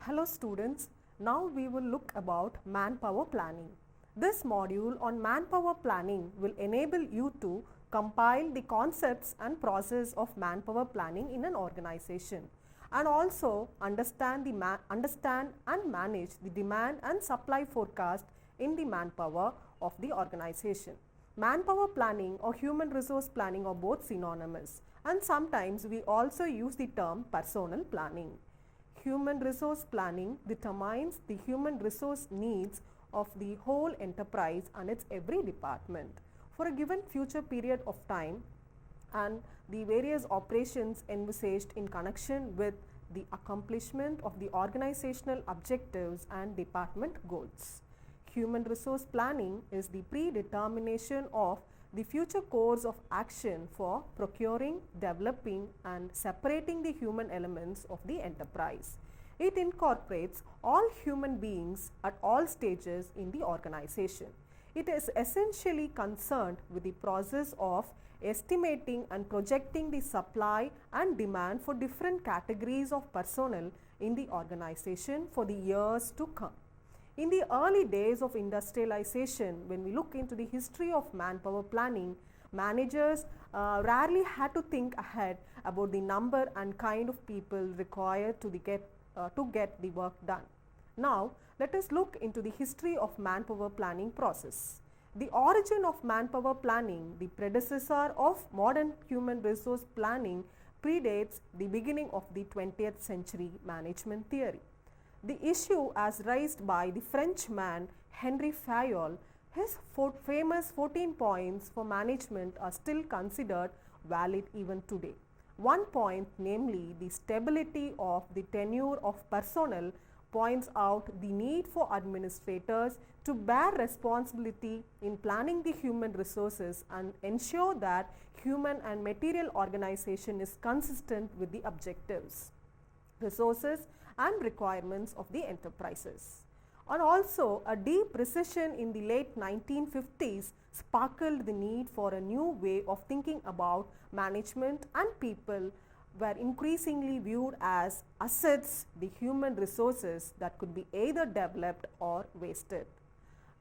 Hello students, now we will look about manpower planning. This module on manpower planning will enable you to compile the concepts and process of manpower planning in an organization and also understand and manage the demand and supply forecast in the manpower of the organization. Manpower planning or human resource planning are both synonymous, and sometimes we also use the term personnel planning. Human resource planning determines the human resource needs of the whole enterprise and its every department for a given future period of time and the various operations envisaged in connection with the accomplishment of the organizational objectives and department goals. Human resource planning is the predetermination of the future course of action for procuring, developing and separating the human elements of the enterprise. It incorporates all human beings at all stages in the organization. It is essentially concerned with the process of estimating and projecting the supply and demand for different categories of personnel in the organization for the years to come. In the early days of industrialization, when we look into the history of manpower planning, managers rarely had to think ahead about the number and kind of people required to get the work done. Now, let us look into the history of manpower planning process. The origin of manpower planning, the predecessor of modern human resource planning, predates the beginning of the 20th century management theory. The issue as raised by the Frenchman Henri Fayol, his famous 14 points for management are still considered valid even today. One point, namely the stability of the tenure of personnel, points out the need for administrators to bear responsibility in planning the human resources and ensure that human and material organization is consistent with the objectives, resources and requirements of the enterprises. And also a deep recession in the late 1950s sparkled the need for a new way of thinking about management, and people were increasingly viewed as assets, the human resources that could be either developed or wasted.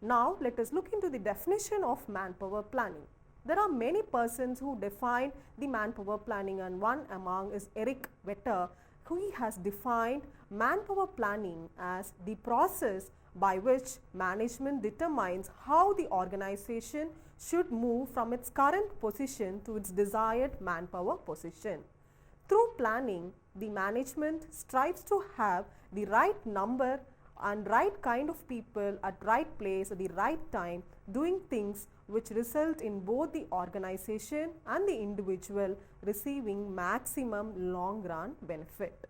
Now let us look into the definition of manpower planning. There are many persons who define the manpower planning, and one among is Eric Vetter, who has defined manpower planning as the process by which management determines how the organization should move from its current position to its desired manpower position. Through planning, the management strives to have the right number and right kind of people at right place at the right time, doing things which result in both the organization and the individual receiving maximum long run benefit.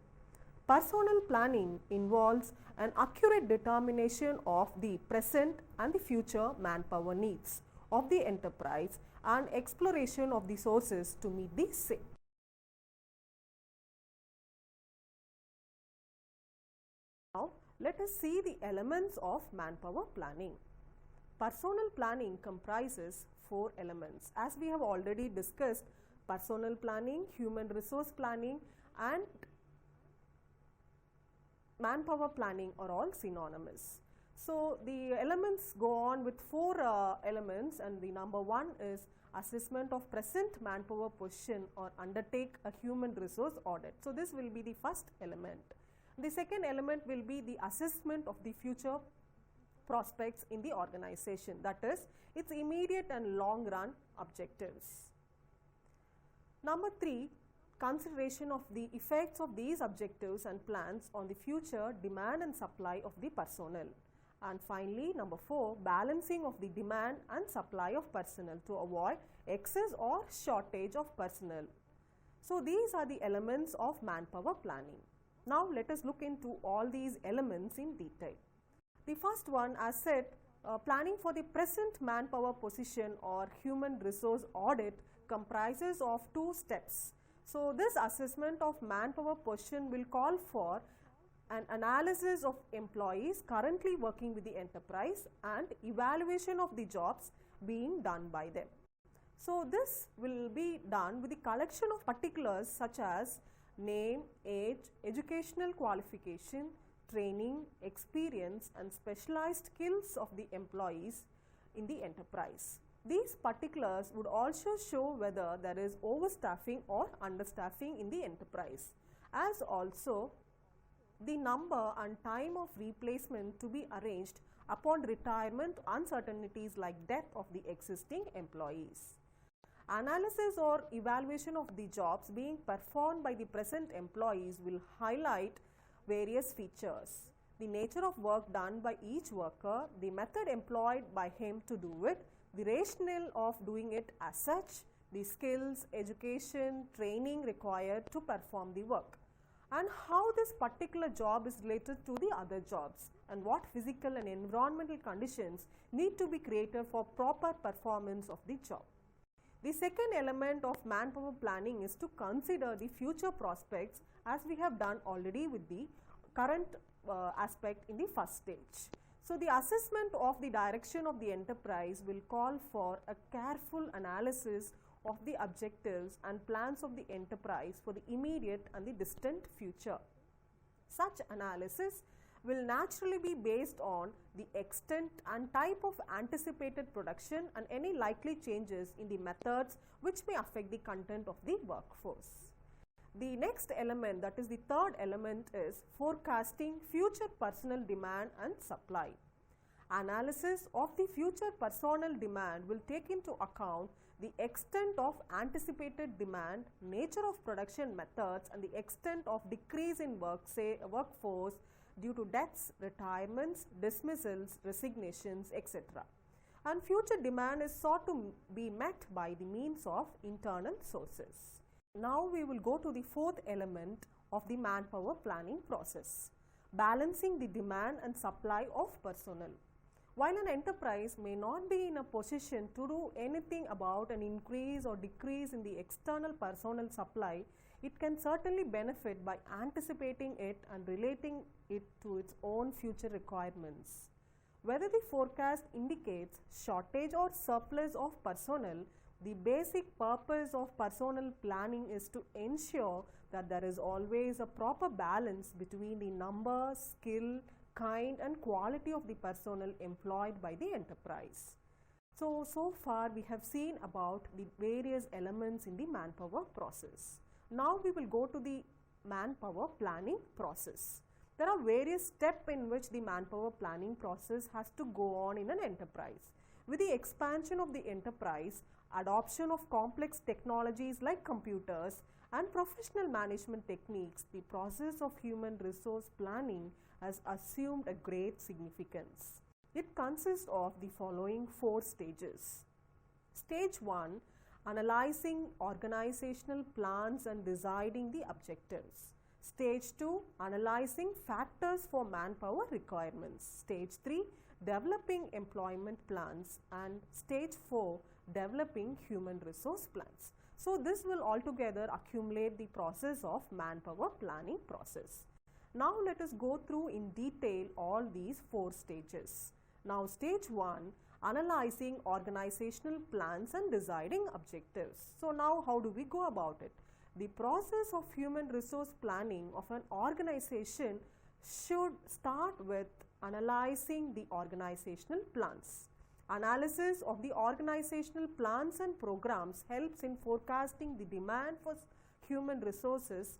Personnel planning involves an accurate determination of the present and the future manpower needs of the enterprise and exploration of the sources to meet the same. Now, let us see the elements of manpower planning. Personnel planning comprises 4 elements. As we have already discussed, personnel planning, human resource planning and manpower planning are all synonymous. So, the elements go on with 4 elements, and the number 1 is assessment of present manpower position or undertake a human resource audit. So, this will be the first element. The second element will be the assessment of the future prospects in the organization, that is its immediate and long run objectives. Number 3, consideration of the effects of these objectives and plans on the future demand and supply of the personnel. And finally, number 4, balancing of the demand and supply of personnel to avoid excess or shortage of personnel. So, these are the elements of manpower planning. Now, let us look into all these elements in detail. The first one, as said, planning for the present manpower position or human resource audit comprises of 2 steps. So, this assessment of manpower position will call for an analysis of employees currently working with the enterprise and evaluation of the jobs being done by them. So, this will be done with the collection of particulars such as name, age, educational qualification, training, experience and specialized skills of the employees in the enterprise. These particulars would also show whether there is overstaffing or understaffing in the enterprise, as also the number and time of replacement to be arranged upon retirement, uncertainties like death of the existing employees. Analysis or evaluation of the jobs being performed by the present employees will highlight various features: the nature of work done by each worker, the method employed by him to do it, the rationale of doing it as such, the skills, education, training required to perform the work, and how this particular job is related to the other jobs, and what physical and environmental conditions need to be created for proper performance of the job. The second element of manpower planning is to consider the future prospects, as we have done already with the current aspect in the first stage. So, the assessment of the direction of the enterprise will call for a careful analysis of the objectives and plans of the enterprise for the immediate and the distant future. Such analysis will naturally be based on the extent and type of anticipated production and any likely changes in the methods which may affect the content of the workforce. The next element, that is the third element, is forecasting future personnel demand and supply. Analysis of the future personnel demand will take into account the extent of anticipated demand, nature of production methods and the extent of decrease in workforce due to deaths, retirements, dismissals, resignations, etc. And future demand is sought to be met by the means of internal sources. Now we will go to the fourth element of the manpower planning process: balancing the demand and supply of personnel. While an enterprise may not be in a position to do anything about an increase or decrease in the external personnel supply, it can certainly benefit by anticipating it and relating it to its own future requirements. Whether the forecast indicates shortage or surplus of personnel, the basic purpose of personnel planning is to ensure that there is always a proper balance between the number, skill, kind and quality of the personnel employed by the enterprise. So far we have seen about the various elements in the manpower process. Now we will go to the manpower planning process. There are various steps in which the manpower planning process has to go on in an enterprise. With the expansion of the enterprise, adoption of complex technologies like computers and professional management techniques, the process of human resource planning has assumed a great significance. It consists of the following 4 stages. Stage 1: analyzing organizational plans and deciding the objectives. Stage 2: analyzing factors for manpower requirements. Stage 3: developing employment plans, and stage 4: developing human resource plans. So this will altogether accumulate the process of manpower planning process. Now let us go through in detail all these 4 stages. Now stage 1: analyzing organizational plans and deciding objectives. So now how do we go about it? The process of human resource planning of an organization should start with analyzing the organizational plans. Analysis of the organizational plans and programs helps in forecasting the demand for human resources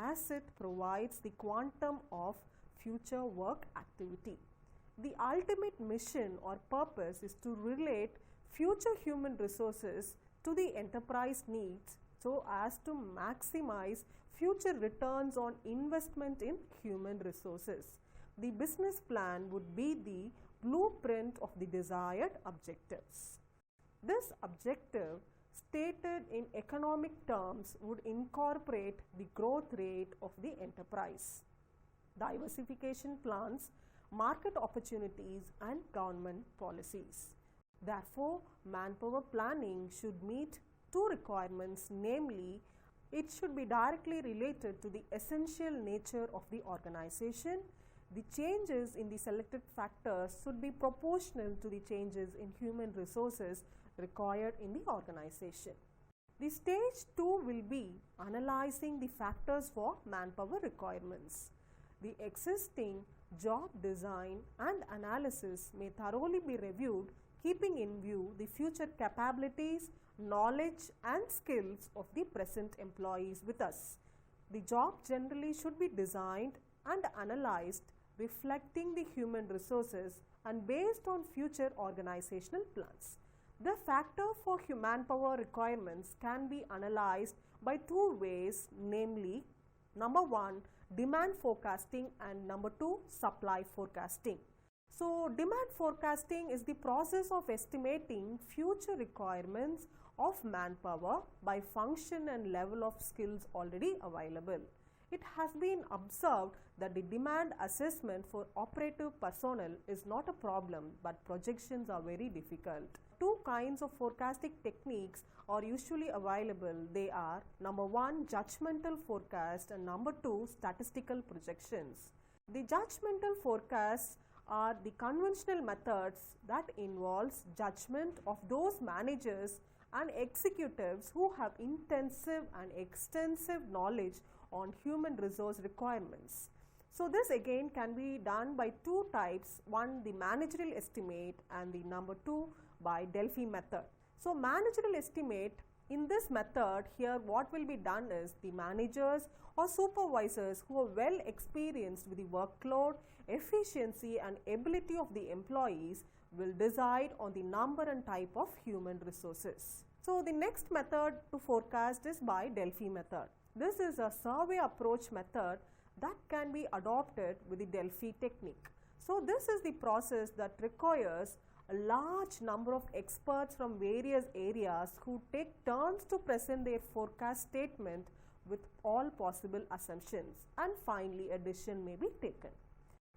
as it provides the quantum of future work activity. The ultimate mission or purpose is to relate future human resources to the enterprise needs so as to maximize future returns on investment in human resources. The business plan would be the blueprint of the desired objectives. This objective, stated in economic terms, would incorporate the growth rate of the enterprise, diversification plans, market opportunities, and government policies. Therefore, manpower planning should meet 2 requirements, namely, it should be directly related to the essential nature of the organization. The changes in the selected factors should be proportional to the changes in human resources required in the organization. The stage 2 will be analyzing the factors for manpower requirements. The existing job design and analysis may thoroughly be reviewed, keeping in view the future capabilities, knowledge and skills of the present employees with us. The job generally should be designed and analyzed reflecting the human resources and based on future organizational plans. The factor for manpower requirements can be analyzed by two ways, namely number one, demand forecasting, and number two, supply forecasting. So, demand forecasting is the process of estimating future requirements of manpower by function and level of skills already available. It has been observed that the demand assessment for operative personnel is not a problem, but projections are very difficult. Two kinds of forecasting techniques are usually available. They are number one, judgmental forecast, and number two, statistical projections. The judgmental forecasts are the conventional methods that involves judgment of those managers and executives who have intensive and extensive knowledge on human resource requirements. So, this again can be done by two types, one the managerial estimate and the number two by Delphi method. So, managerial estimate, in this method here what will be done is the managers or supervisors who are well experienced with the workload, efficiency and ability of the employees will decide on the number and type of human resources. So, the next method to forecast is by Delphi method. This is a survey approach method that can be adopted with the Delphi technique. So, this is the process that requires a large number of experts from various areas who take turns to present their forecast statement with all possible assumptions, and finally a decision may be taken.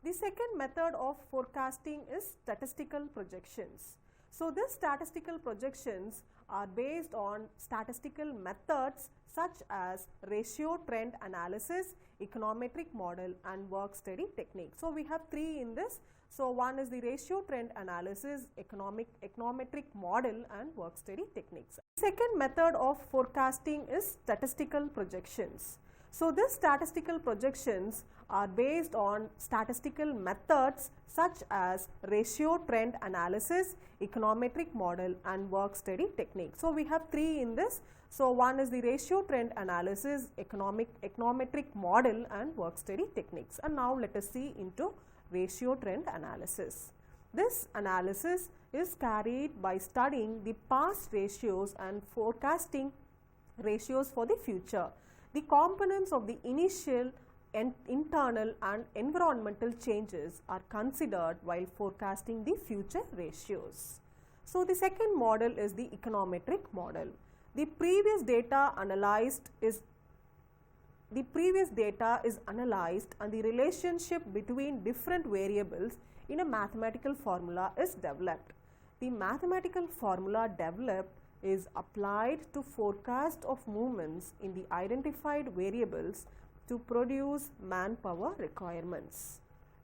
The second method of forecasting is statistical projections. So, these statistical projections are based on statistical methods such as ratio trend analysis, econometric model and work study technique. So, we have three in this. So, one is the ratio trend analysis, econometric model and work study techniques. Second method of forecasting is statistical projections. So, these statistical projections are based on statistical methods such as ratio trend analysis, econometric model and work study technique. So, we have three in this. So, one is the ratio trend analysis, econometric model and work study techniques. And now, let us see into ratio trend analysis. This analysis is carried by studying the past ratios and forecasting ratios for the future. The components of the initial and internal and environmental changes are considered while forecasting the future ratios. So, the second model is the econometric model. The previous data is analyzed and the relationship between different variables in a mathematical formula is developed. The mathematical formula developed is applied to forecast of movements in the identified variables to produce manpower requirements.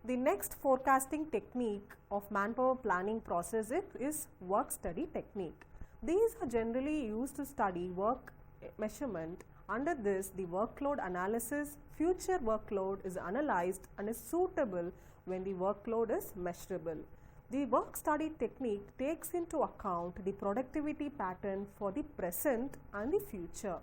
The next forecasting technique of manpower planning process is work study technique. These are generally used to study work measurement. Under this, the workload analysis, future workload is analyzed and is suitable when the workload is measurable. The work study technique takes into account the productivity pattern for the present and the future.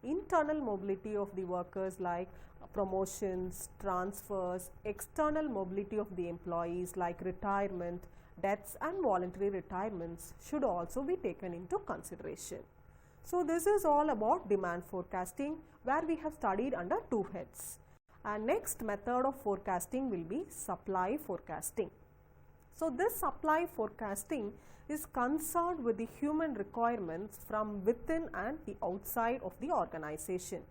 Internal mobility of the workers like promotions, transfers, external mobility of the employees like retirement, deaths and voluntary retirements should also be taken into consideration. So, this is all about demand forecasting, where we have studied under two heads. And next method of forecasting will be supply forecasting. So, this supply forecasting is concerned with the human requirements from within and the outside of the organization.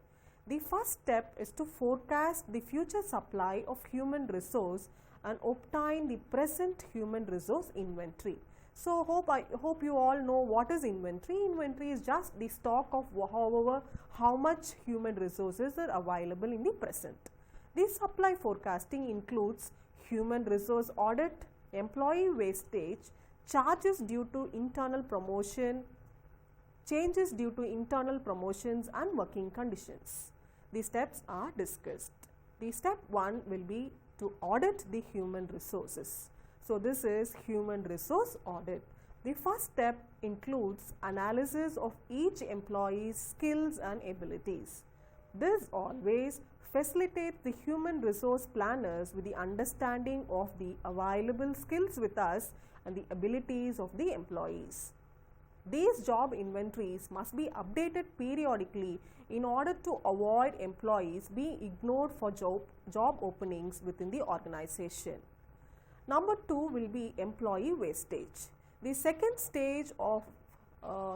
The first step is to forecast the future supply of human resource and obtain the present human resource inventory. So, I hope you all know what is inventory. Inventory is just the stock of how much human resources are available in the present. The supply forecasting includes human resource audit, employee wastage, charges due to internal promotion, changes due to internal promotions and working conditions. The steps are discussed. The step 1 will be to audit the human resources. So this is human resource audit. The first step includes analysis of each employee's skills and abilities. This always facilitates the human resource planners with the understanding of the available skills with us and the abilities of the employees. These job inventories must be updated periodically in order to avoid employees being ignored for job openings within the organization. Number 2 will be employee wastage. The second stage of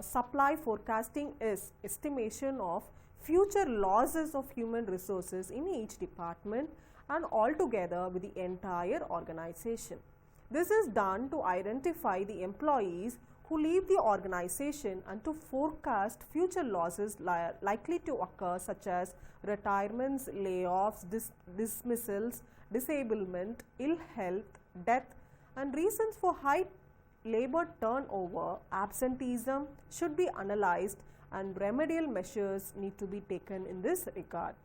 supply forecasting is estimation of future losses of human resources in each department and altogether with the entire organization. This is done to identify the employees who leave the organization and to forecast future losses likely to occur, such as retirements, layoffs, dismissals, disablement, ill health, death, and reasons for high labor turnover. Absenteeism should be analyzed and remedial measures need to be taken in this regard.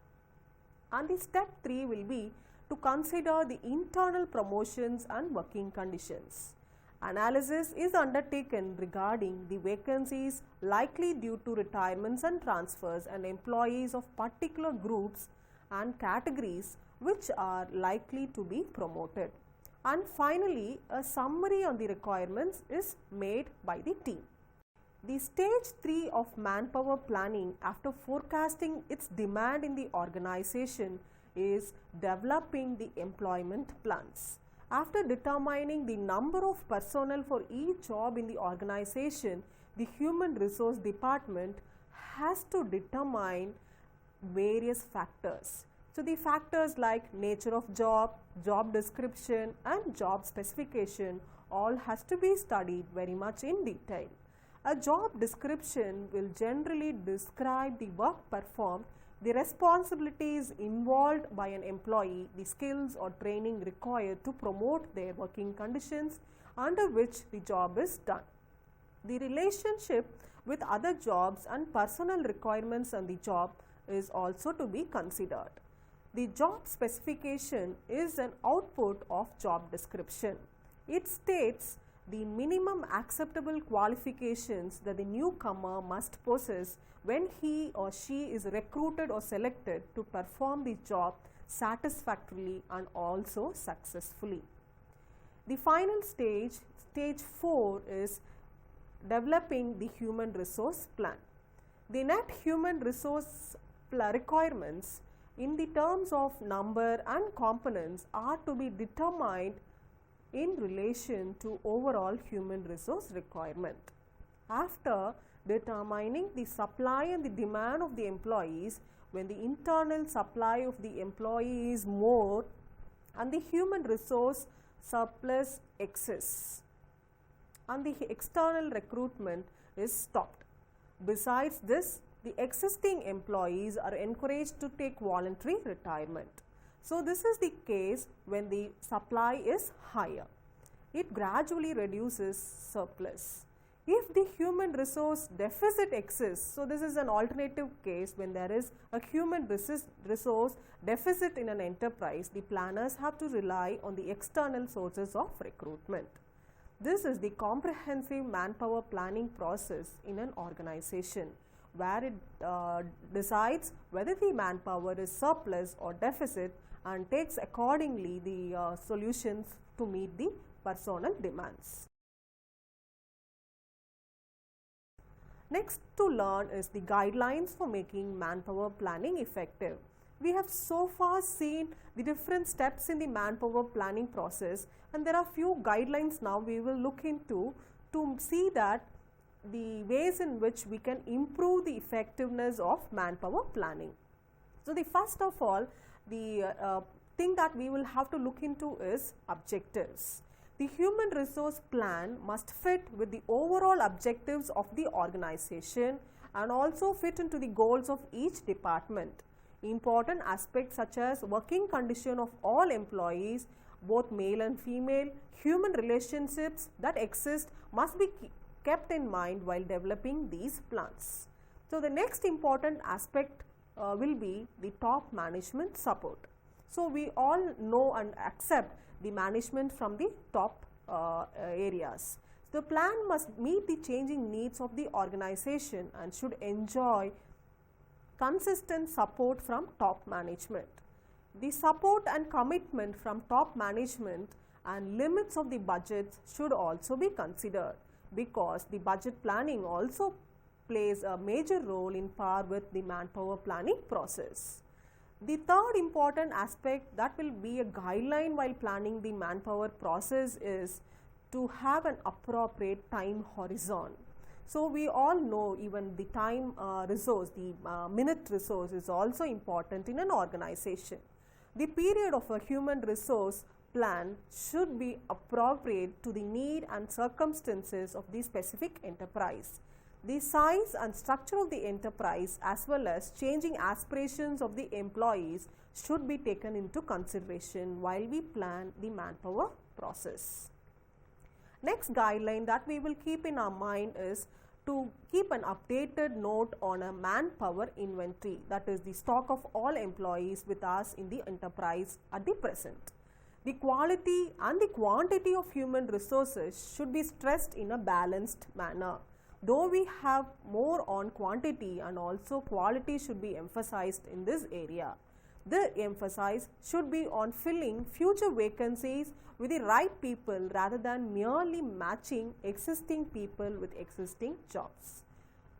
And the step 3 will be to consider the internal promotions and working conditions. Analysis is undertaken regarding the vacancies likely due to retirements and transfers and employees of particular groups and categories which are likely to be promoted. And finally, a summary on the requirements is made by the team. The stage 3 of manpower planning after forecasting its demand in the organization is developing the employment plans. After determining the number of personnel for each job in the organization, the human resource department has to determine various factors. So the factors like nature of job, job description and job specification all has to be studied very much in detail. A job description will generally describe the work performed, the responsibilities involved by an employee, the skills or training required to promote their working conditions under which the job is done. The relationship with other jobs and personal requirements on the job is also to be considered. The job specification is an output of job description. It states the minimum acceptable qualifications that the newcomer must possess when he or she is recruited or selected to perform the job satisfactorily and also successfully. The final stage, stage 4, is developing the human resource plan. The net human resource requirements in the terms of number and components are to be determined in relation to overall human resource requirement. After determining the supply and the demand of the employees, when the internal supply of the employee is more and the human resource surplus exists and the external recruitment is stopped. Besides this, the existing employees are encouraged to take voluntary retirement. So this is the case when the supply is higher. It gradually reduces surplus. If the human resource deficit exists, so this is an alternative case when there is a human resource deficit in an enterprise, the planners have to rely on the external sources of recruitment. This is the comprehensive manpower planning process in an organization, where it decides whether the manpower is surplus or deficit and takes accordingly the solutions to meet the personnel demands. Next to learn is the guidelines for making manpower planning effective. We have so far seen the different steps in the manpower planning process, and there are few guidelines now we will look into to see that the ways in which we can improve the effectiveness of manpower planning. So the first of all, the thing that we will have to look into is objectives. The human resource plan must fit with the overall objectives of the organization and also fit into the goals of each department. Important aspects such as working condition of all employees, both male and female, human relationships that exist must be kept in mind while developing these plans. So the next important aspect will be the top management support. So we all know and accept the management from the top areas. The plan must meet the changing needs of the organization and should enjoy consistent support from top management. The support and commitment from top management and limits of the budgets should also be considered, because the budget planning also plays a major role in par with the manpower planning process. The third important aspect that will be a guideline while planning the manpower process is to have an appropriate time horizon. So we all know even the time resource, the minute resource is also important in an organization. The period of a human resource plan should be appropriate to the need and circumstances of the specific enterprise. The size and structure of the enterprise as well as changing aspirations of the employees should be taken into consideration while we plan the manpower process. Next guideline that we will keep in our mind is to keep an updated note on a manpower inventory, that is the stock of all employees with us in the enterprise at the present. The quality and the quantity of human resources should be stressed in a balanced manner. Though we have more on quantity and also quality should be emphasized in this area. The emphasis should be on filling future vacancies with the right people rather than merely matching existing people with existing jobs.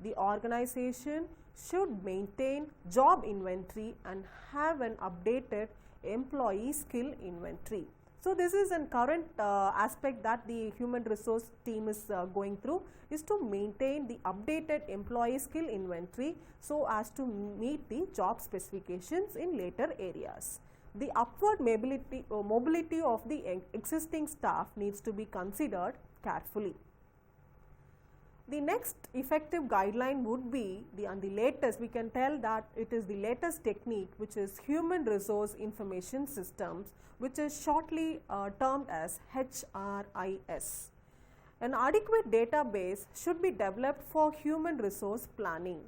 The organization should maintain job inventory and have an updated employee skill inventory. So this is a current aspect that the human resource team is going through, is to maintain the updated employee skill inventory so as to meet the job specifications in later areas. The upward mobility of the existing staff needs to be considered carefully. The next effective guideline would be the latest, we can tell that it is the latest technique, which is human resource information systems, which is shortly termed as HRIS. An adequate database should be developed for human resource planning.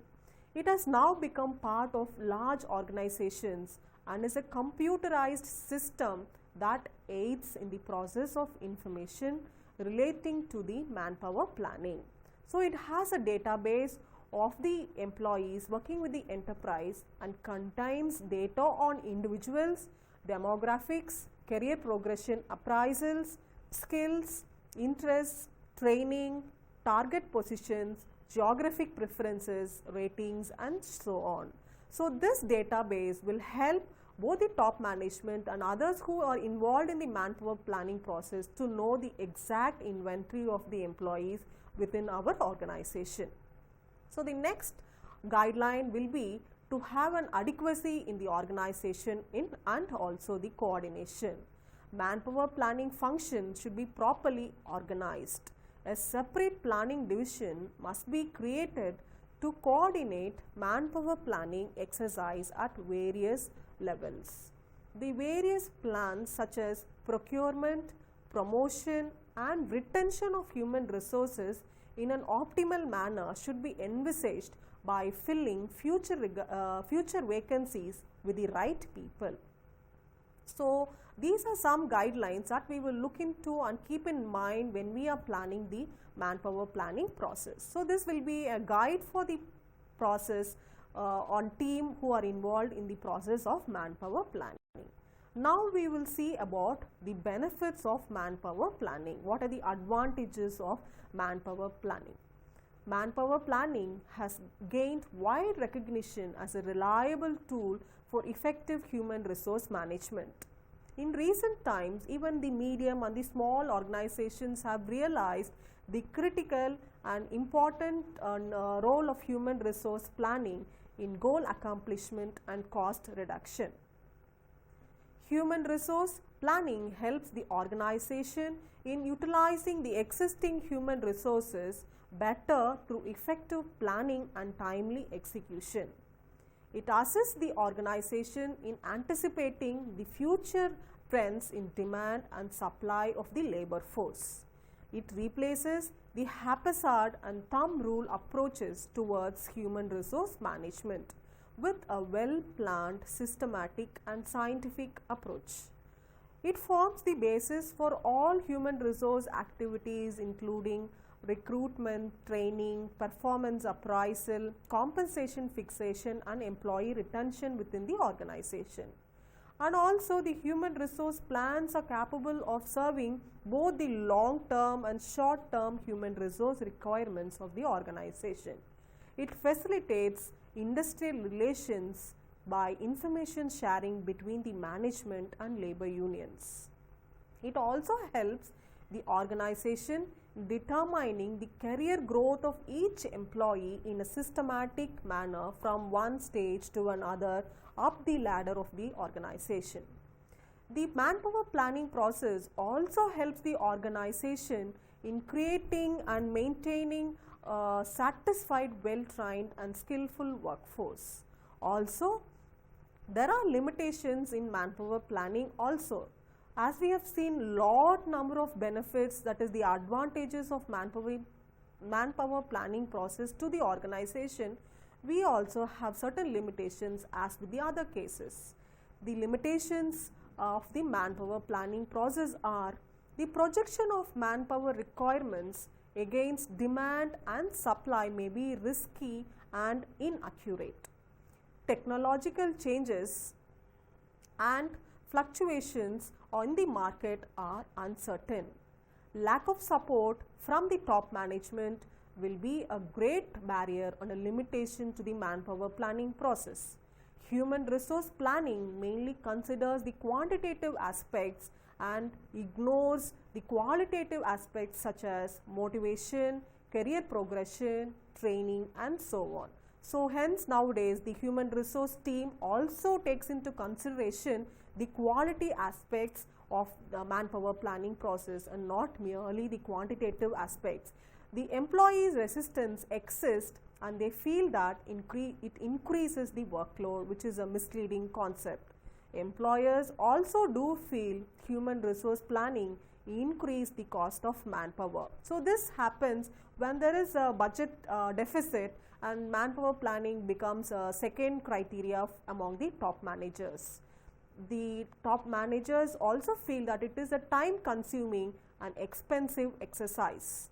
It has now become part of large organizations and is a computerized system that aids in the process of information relating to the manpower planning. So it has a database of the employees working with the enterprise and contains data on individuals, demographics, career progression appraisals, skills, interests, training, target positions, geographic preferences, ratings, and so on. So this database will help both the top management and others who are involved in the manpower planning process to know the exact inventory of the employees within our organization. So the next guideline will be to have an adequacy in the organization and also the coordination. Manpower planning function should be properly organized. A separate planning division must be created to coordinate manpower planning exercise at various levels. The various plans such as procurement, promotion and retention of human resources in an optimal manner should be envisaged by filling future vacancies with the right people. So these are some guidelines that we will look into and keep in mind when we are planning the manpower planning process. So this will be a guide for the process on team who are involved in the process of manpower planning. Now we will see about the benefits of manpower planning. What are the advantages of manpower planning? Manpower planning has gained wide recognition as a reliable tool for effective human resource management. In recent times, even the medium and the small organizations have realized the critical and important role of human resource planning in goal accomplishment and cost reduction. Human resource planning helps the organization in utilizing the existing human resources better through effective planning and timely execution. It assists the organization in anticipating the future trends in demand and supply of the labor force. It replaces the haphazard and thumb rule approaches towards human resource management, with a well-planned, systematic and scientific approach. It forms the basis for all human resource activities including recruitment, training, performance appraisal, compensation fixation and employee retention within the organization. And also the human resource plans are capable of serving both the long-term and short-term human resource requirements of the organization. It facilitates industrial relations by information sharing between the management and labor unions. It also helps the organization determining the career growth of each employee in a systematic manner from one stage to another up the ladder of the organization. The manpower planning process also helps the organization in creating and maintaining a satisfied, well-trained and skillful workforce. Also, there are limitations in manpower planning also. As we have seen lot number of benefits, that is the advantages of manpower planning process to the organization, we also have certain limitations as with the other cases. The limitations of the manpower planning process are the projection of manpower requirements against demand and supply may be risky and inaccurate. Technological changes and fluctuations on the market are uncertain. Lack of support from the top management will be a great barrier and a limitation to the manpower planning process. Human resource planning mainly considers the quantitative aspects and ignores the qualitative aspects such as motivation, career progression, training and so on. So hence nowadays the human resource team also takes into consideration the quality aspects of the manpower planning process and not merely the quantitative aspects. The employees' resistance exists and they feel that it increases the workload, which is a misleading concept. Employers also do feel human resource planning increase the cost of manpower. So this happens when there is a budget deficit and manpower planning becomes a second criteria among the top managers. The top managers also feel that it is a time consuming and expensive exercise.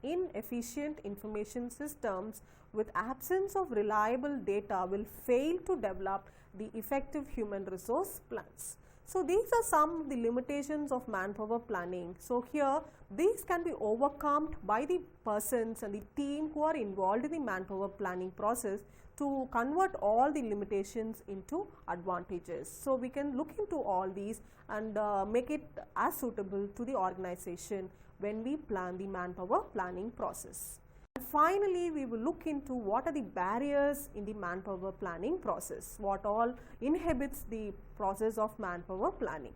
Inefficient information systems with absence of reliable data will fail to develop the effective human resource plans. So these are some of the limitations of manpower planning. So here these can be overcome by the persons and the team who are involved in the manpower planning process to convert all the limitations into advantages. So we can look into all these and make it as suitable to the organization when we plan the manpower planning process. And finally, we will look into what are the barriers in the manpower planning process, what all inhibits the process of manpower planning.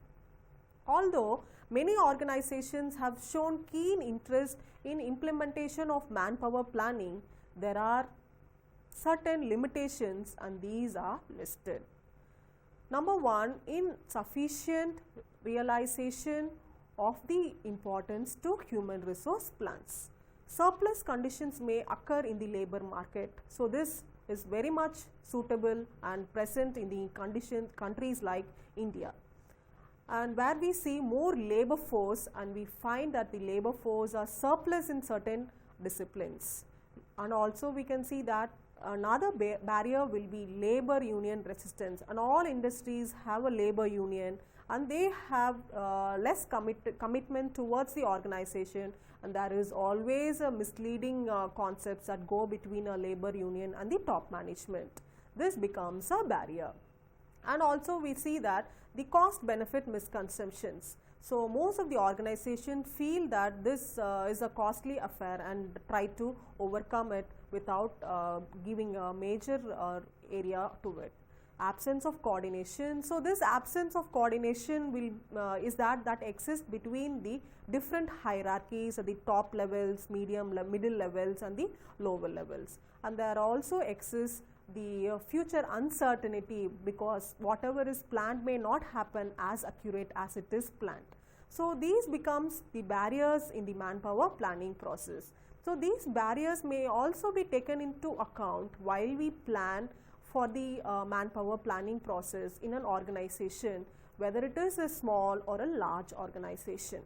Although many organizations have shown keen interest in implementation of manpower planning, there are certain limitations and these are listed. Number one, insufficient realization of the importance to human resource plans. Surplus conditions may occur in the labor market. So this is very much suitable and present in the countries like India, and where we see more labor force and we find that the labor force are surplus in certain disciplines. And also we can see that another barrier will be labor union resistance, and all industries have a labor union and they have less commitment towards the organization, and there is always a misleading concepts that go between a labor union and the top management. This becomes a barrier. And also we see that the cost benefit misconceptions. So most of the organization feel that this is a costly affair and try to overcome it without giving a major area to it. Absence of coordination. So this absence of coordination will is that exists between the different hierarchies at the top levels, middle levels and the lower levels. And there also exists the future uncertainty, because whatever is planned may not happen as accurate as it is planned. So these becomes the barriers in the manpower planning process. So these barriers may also be taken into account while we plan for the manpower planning process in an organization, whether it is a small or a large organization.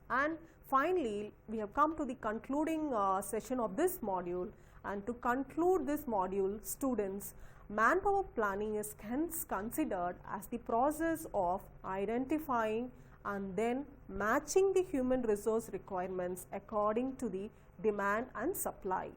And finally, we have come to the concluding session of this module, and to conclude this module, students, manpower planning is hence considered as the process of identifying and then matching the human resource requirements according to the demand and supply.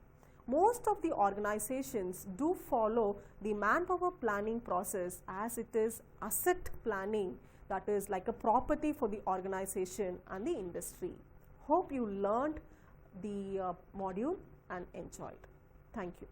Most of the organizations do follow the manpower planning process as it is asset planning, that is like a property for the organization and the industry. Hope you learned the module and enjoyed. Thank you.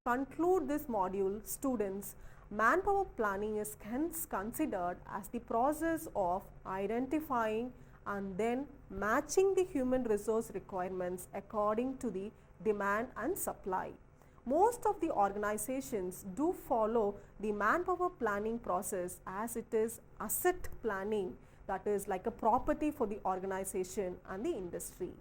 Conclude this module, students, manpower planning is hence considered as the process of identifying and then matching the human resource requirements according to the demand and supply. Most of the organizations do follow the manpower planning process as it is asset planning, that is like a property for the organization and the industry.